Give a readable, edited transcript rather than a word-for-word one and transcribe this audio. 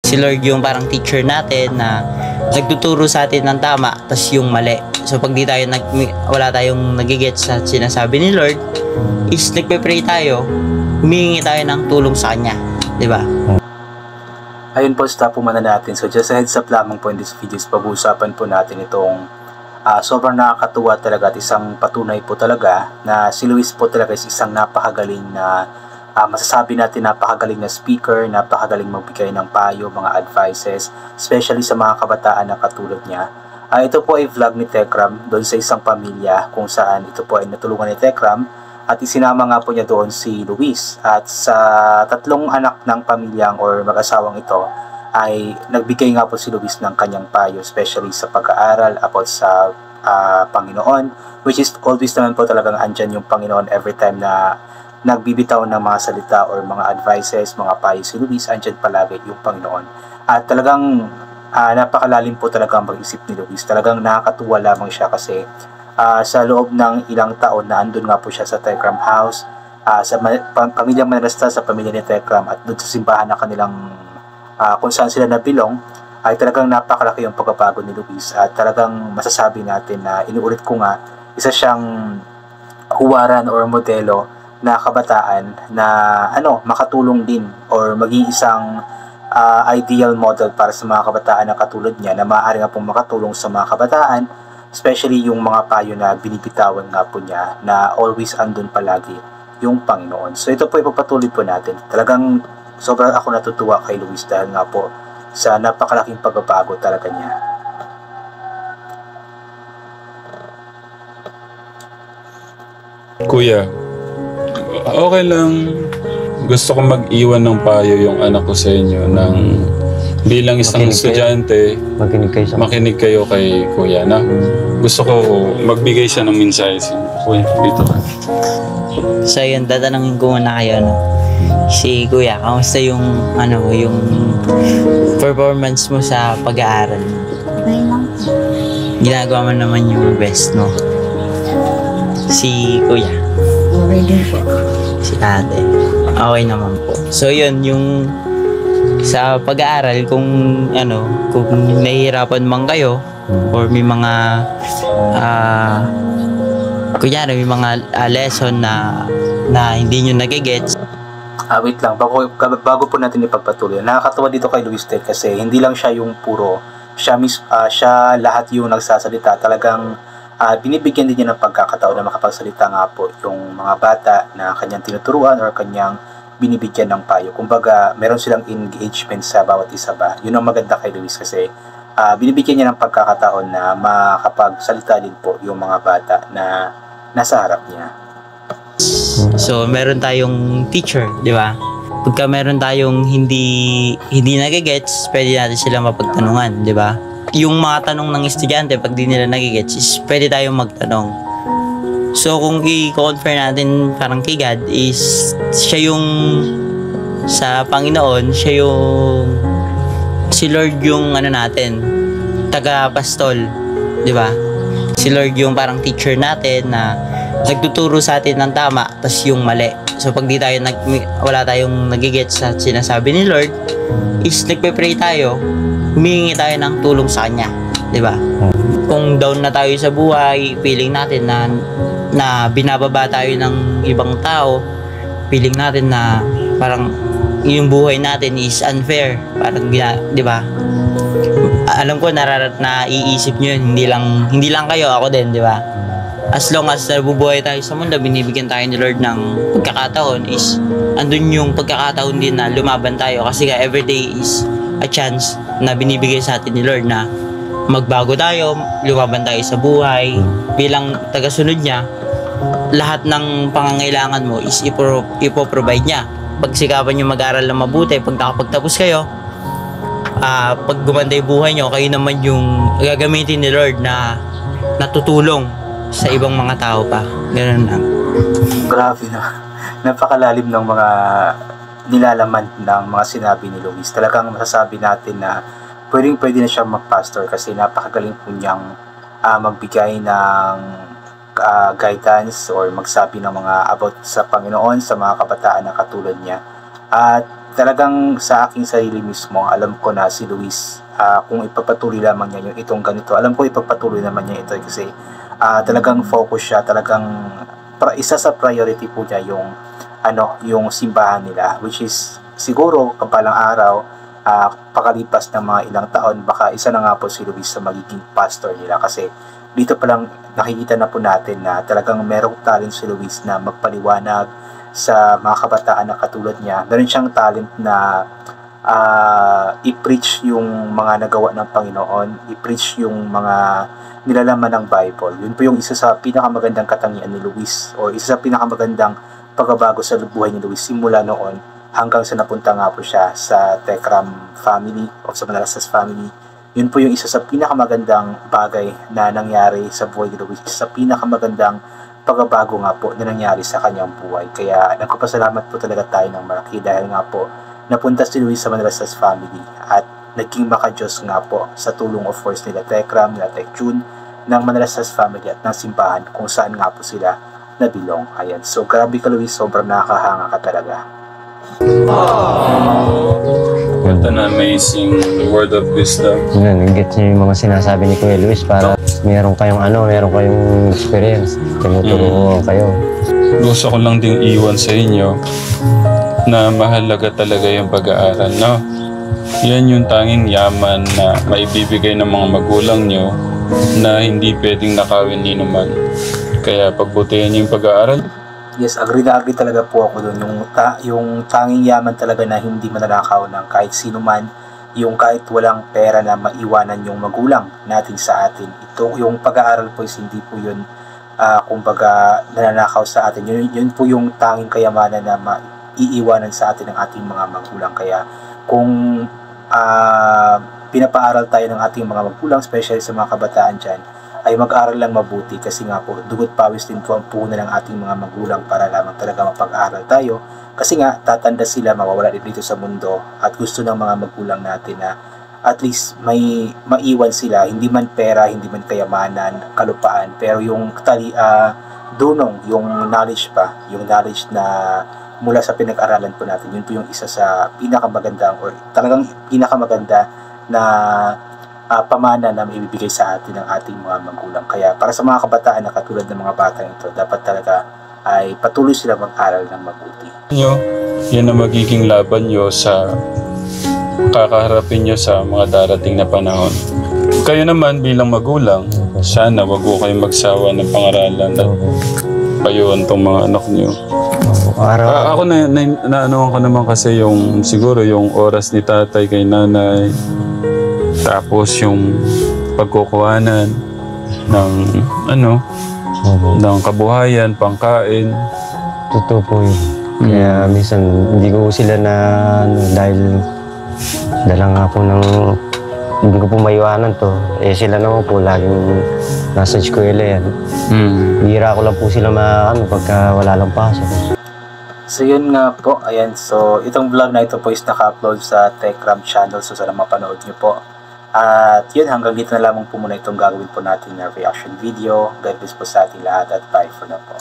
Si Lord yung parang teacher natin na nagtuturo sa atin ng tama, tas yung mali. So pag di tayo wala tayong nagigets sa sinasabi ni Lord, is nagpe-pray tayo, humihingi tayo ng tulong sa Kanya, di ba? Ayun po, stop po muna natin. So just a heads up lamang po in this video, pag-uusapan po natin itong sobrang nakakatuwa talaga at isang patunay po talaga na si Luis po talaga is isang napakagaling na masasabi natin napakagaling na speaker, napakagaling magbigay ng payo, mga advices, especially sa mga kabataan na katulad niya. Ito po ay vlog ni Tekram doon sa isang pamilya kung saan ito po ay natulungan ni Tekram at isinama nga po niya doon si Luis. At sa tatlong anak ng pamilyang or mag-asawang ito ay nagbigay nga po si Luis ng kanyang payo, especially sa pag-aaral about sa Panginoon, which is always naman po talagang andyan yung Panginoon every time na nagbibitaw ng mga salita or mga advices, mga payo si Luis, andyan palagi yung Panginoon. At talagang napakalalim po talaga ang mag-isip ni Luis. Talagang nakakatuwa lamang siya kasi sa loob ng ilang taon na andun nga po siya sa Tekram House, sa pamilyang Manalasta, sa pamilya ni Tekram at doon sa simbahan na kanilang kung saan sila nabilong, ay talagang napakalaki yung pagbabago ni Luis. At talagang masasabi natin na inuulit ko nga, isa siyang huwaran or modelo na kabataan na makatulong din or maging isang ideal model para sa mga kabataan na katulad niya na maaari nga pong makatulong sa mga kabataan, especially yung mga payo na binibitawan nga po niya na always andun palagi yung Panginoon. So ito po ipapatuloy po natin. Talagang sobrang ako natutuwa kay Luis dahil nga po sa napakalaking pagbabago talaga niya. Kuya, okay lang. Gusto ko mag-iwan ng payo yung anak ko sa inyo ng bilang isang estudyante. Makinig kayo kay Kuya na. Gusto ko magbigay siya ng mensahe sa Kuya. Dito ka. So yun, tatanungin ko muna kayo, si Kuya, kamusta yung yung performance mo sa pag-aaral? Okay lang po. Ginagawa mo naman yung best mo. Si Kuya, Okay din po. si ate, okay naman po. So yun, yung sa pag-aaral, kung nahihirapan man kayo or may mga kunyari may mga lesson na hindi nyo nagigets. Wait lang, bago po natin ipagpatuloy, nakakatawa dito kay Luis Ted kasi hindi lang siya yung puro, siya lahat yung nagsasalita. Talagang binibigyan din niya ng pagkakataon na makapagsalita nga po yung mga bata na kanyang tinuturuan or kanyang binibigyan ng payo. Kumbaga, meron silang engagement sa bawat isa ba. Yun ang maganda kay Luis kasi binibigyan niya ng pagkakataon na makapagsalita din po yung mga bata na nasa harap niya. So, meron tayong teacher, di ba? Pagka meron tayong hindi nagigets, pwede natin sila mapagtanungan, di ba? Yung mga tanong ng estudyante, pag di nila nagigets, is pwede tayong magtanong. So, kung i-confer natin parang kay God, is siya yung sa Panginoon, siya yung si Lord yung natin, taga-pastol, di ba? Si Lord yung parang teacher natin na nagtuturo sa atin ng tama, tas yung mali. So pag di tayo wala tayong nagigets sa sinasabi ni Lord, is nagpe-pray tayo, humihingi tayo ng tulong sa Kanya, di ba? Kung down na tayo sa buhay, feeling natin na binababa tayo ng ibang tao, feeling natin na parang yung buhay natin is unfair, parang di ba? Alam ko naiisip niyo yun, hindi lang kayo, ako din, di ba? As long as nabubuhay tayo sa mundo, binibigyan tayo ni Lord ng pagkakataon, is andun yung pagkakataon din na lumaban tayo kasi everyday is a chance na binibigay sa atin ni Lord na magbago tayo, lumaban tayo sa buhay. Bilang tagasunod niya, lahat ng pangangailangan mo is ipoprovide niya. Pagsikapan niyo mag-aral na mabuti, pag nakapagtapos kayo, pag gumanda yung buhay niyo, kayo naman yung gagamitin ni Lord na natutulong sa ibang mga tao pa. Ganun lang. Grabe na. Napakalalim ng mga nilalaman ng mga sinabi ni Luis. Talagang masasabi natin na pwede na siyang mag-pastor kasi napakagaling po niyang magbigay ng guidance or magsabi ng mga about sa Panginoon sa mga kabataan na katulad niya. At talagang sa aking sarili mismo, alam ko na si Luis, kung ipagpatuloy lamang niya yung itong ganito, alam ko ipagpatuloy naman niya ito kasi talagang focus siya, talagang isa sa priority po niya yung simbahan nila, which is siguro kapalang araw, pakalipas ng mga ilang taon, baka isa na nga po si Luis sa magiging pastor nila, kasi dito pa lang nakikita na po natin na talagang merong talent si Luis na magpaliwanag sa mga kabataan na katulad niya. Meron siyang talent na i-preach yung mga nagawa ng Panginoon, i-preach yung mga nilalaman ng Bible. Yun po yung isa sa pinakamagandang katangian ni Luis, o isa sa pinakamagandang pagbabago sa buhay ni Luis simula noon hanggang sa napunta nga po siya sa Tekram family o sa Manalastas family. Yun po yung isa sa pinakamagandang bagay na nangyari sa buhay ni Luis, sa pinakamagandang pagbabago nga po na nangyari sa kanyang buhay. Kaya nagpapasalamat po talaga tayo ng malaki dahil nga po napunta si Luis sa Manalastas family at naging maka-Diyos nga po sa tulong of course nila Tekram, nila Tekjun, ng Manalastas family at ng simbahan kung saan nga po sila nabilong. Ayan. So grabe ka Luis, sobrang nakakahanga ka talaga. What an amazing word of wisdom. Nag-get niyo yung mga sinasabi ni Kuya Luis para meron kayong experience. Tinuturuan kayo. Gusto ko lang ding iwan sa inyo na mahalaga talaga yung pag-aaral, no? Yan yung tanging yaman na maibibigay ng mga magulang nyo na hindi pwedeng nakawin ni naman. Kaya pagbutihan niyo yung pag-aaral. Yes, agree na agree talaga po ako doon. Yung tanging yaman talaga na hindi mananakaw ng kahit sino man, yung kahit walang pera na maiwanan yung magulang natin sa atin. Ito, yung pag-aaral po is hindi po yun, kumbaga, nananakaw sa atin. Yun po yung tanging kayamanan na maiiwanan sa atin ng ating mga magulang. Kaya kung pinapaaral tayo ng ating mga magulang, especially sa mga kabataan dyan, ay mag-aral lang mabuti kasi nga po dugot pawis din po ang puhunan ng ating mga magulang para lamang talaga mapag-aral tayo, kasi nga tatanda sila, mawawala din dito sa mundo at gusto ng mga magulang natin na at least may maiwan sila, hindi man pera, hindi man kayamanan, kalupaan, pero yung dunong, yung knowledge pa, yung knowledge na mula sa pinag-aralan po natin, yun po yung isa sa pinakamagandang or talagang pinakamaganda na pamana na maibibigay sa atin ng ating mga magulang. Kaya para sa mga kabataan na katulad ng mga bata ito, dapat talaga ay patuloy sila mag-aral ng mabuti. Yan ang magiging laban nyo sa kakaharapin nyo sa mga darating na panahon. Kayo naman bilang magulang, sana wag ko kayong magsawa ng pangaralan at payuhan tong mga anak nyo. Ako naanoan ko naman kasi yung siguro yung oras ni tatay kay nanay, tapos yung pagkukuhanan ng ng kabuhayan, pangkain. Totoo po yun. Kaya minsan hindi ko sila na dahil dala nga po hindi ko po maiwanan to. Sila naman po laging nasa eskwela yan. Bihira ko lang po sila pagka wala lang pasok. So yun nga po, ayan. So itong vlog na ito po is naka-upload sa Tekram channel, so sana mapanood nyo po. At yun, hanggang dito na lamang po muna itong gagawin po natin na reaction video. God bless po sa ating lahat at bye for now po.